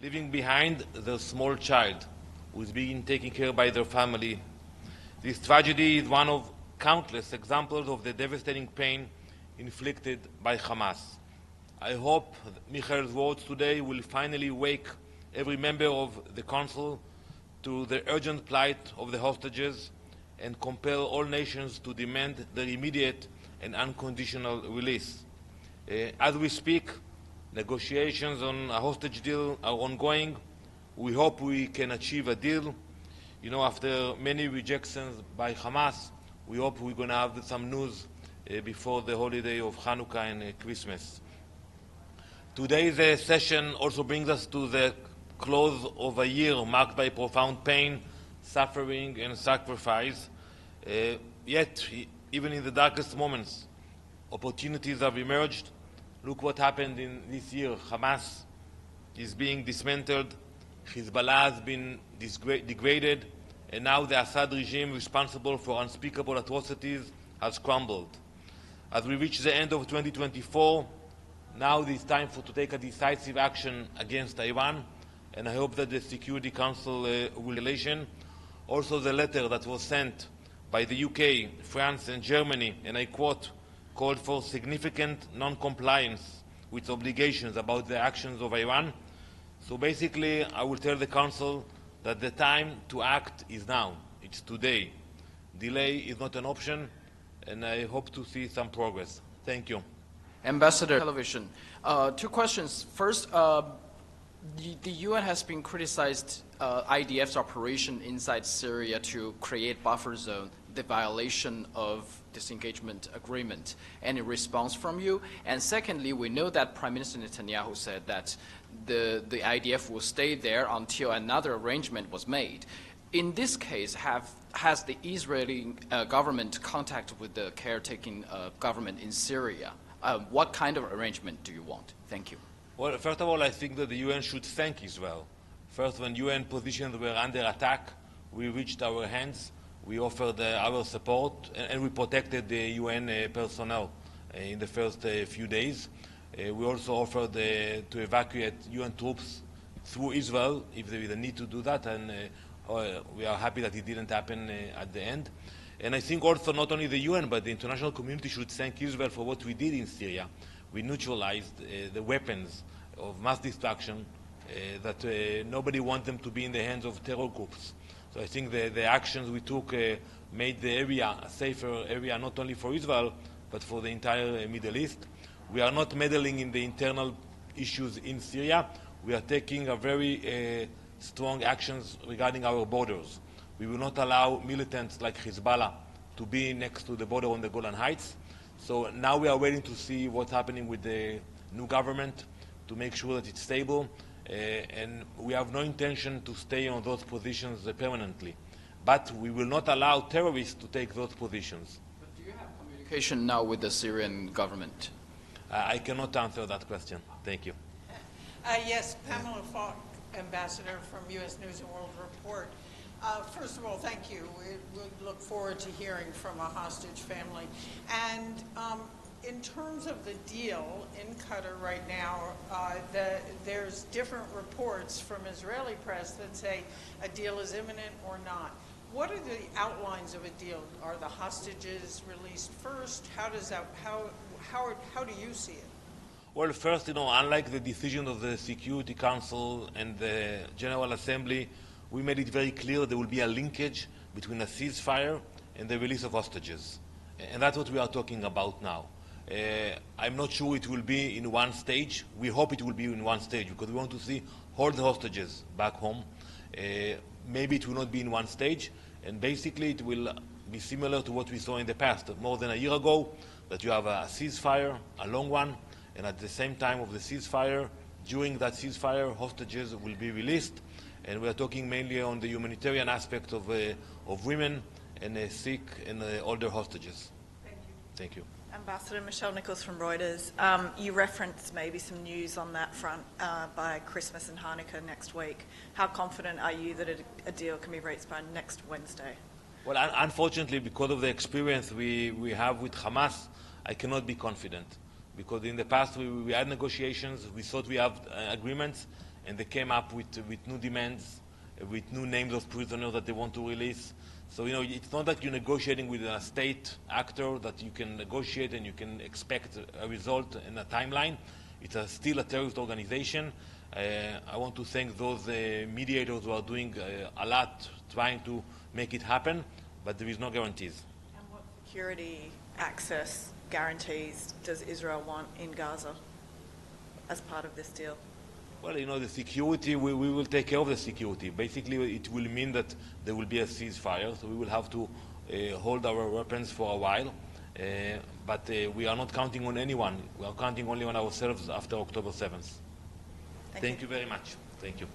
leaving behind their small child who is being taken care of by their family. This tragedy is one of countless examples of the devastating pain inflicted by Hamas. I hope Michael's words today will finally wake every member of the Council to the urgent plight of the hostages and compel all nations to demand their immediate and unconditional release. As we speak, negotiations on a hostage deal are ongoing. We hope we can achieve a deal. After many rejections by Hamas, we hope we're going to have some news before the holiday of Hanukkah and Christmas. Today's session also brings us to the close of a year marked by profound pain, suffering, and sacrifice. Yet, even in the darkest moments, opportunities have emerged. Look what happened in this year. Hamas is being dismantled, Hezbollah has been degraded, and now the Assad regime responsible for unspeakable atrocities has crumbled. As we reach the end of 2024, now it is time to take a decisive action against Iran, and I hope that the Security Council will relation. Also, the letter that was sent by the UK, France, and Germany, and I quote, called for significant non-compliance with obligations about the actions of Iran. So basically, I will tell the Council that the time to act is now. It's today. Delay is not an option, and I hope to see some progress. Thank you. Ambassador Television. Two questions. First, the UN has been criticized IDF's operation inside Syria to create buffer zone, the violation of disengagement agreement. Any response from you? And secondly, we know that Prime Minister Netanyahu said that the IDF will stay there until another arrangement was made. In this case, has the Israeli government contacted with the caretaking government in Syria? What kind of arrangement do you want? Thank you. Well, first of all, I think that the UN should thank Israel. First, when UN positions were under attack, we reached our hands, we offered our support, and we protected the UN personnel in the first few days. We also offered to evacuate UN troops through Israel if there is a need to do that, and we are happy that it didn't happen at the end. And I think also not only the UN, but the international community should thank Israel for what we did in Syria. We neutralized the weapons of mass destruction that nobody wants them to be in the hands of terror groups. So I think the actions we took made the area a safer area, not only for Israel, but for the entire Middle East. We are not meddling in the internal issues in Syria. We are taking a very strong actions regarding our borders. We will not allow militants like Hezbollah to be next to the border on the Golan Heights. So now we are waiting to see what's happening with the new government to make sure that it's stable. And we have no intention to stay on those positions permanently. But we will not allow terrorists to take those positions. But do you have communication now with the Syrian government? I cannot answer that question. Thank you. Yes, Pamela Falk, Ambassador from U.S. News and World Report. First of all, thank you. We look forward to hearing from a hostage family. And in terms of the deal in Qatar right now, there's different reports from Israeli press that say a deal is imminent or not. What are the outlines of a deal? Are the hostages released first? How do you see it? Well, first, unlike the decision of the Security Council and the General Assembly, we made it very clear there will be a linkage between a ceasefire and the release of hostages. And that's what we are talking about now. I'm not sure it will be in one stage. We hope it will be in one stage because we want to see all the hostages back home. Maybe it will not be in one stage, and basically it will be similar to what we saw in the past, more than a year ago, that you have a ceasefire, a long one, and at the same time of the ceasefire, during that ceasefire, hostages will be released, and we are talking mainly on the humanitarian aspect of women and sick and older hostages. Thank you. Thank you. Ambassador Michelle Nichols from Reuters. You referenced maybe some news on that front by Christmas and Hanukkah next week. How confident are you that a deal can be reached by next Wednesday? Well, unfortunately, because of the experience we have with Hamas, I cannot be confident. Because in the past we had negotiations, we thought we have agreements, and they came up with new demands, with new names of prisoners that they want to release. So, it's not that you're negotiating with a state actor that you can negotiate and you can expect a result in a timeline. It's still a terrorist organization. I want to thank those mediators who are doing a lot trying to make it happen, but there is no guarantees. And what security access guarantees does Israel want in Gaza as part of this deal? Well, the security, we will take care of the security. Basically, it will mean that there will be a ceasefire, so we will have to hold our weapons for a while. But we are not counting on anyone. We are counting only on ourselves after October 7th. Thank you very much. Thank you.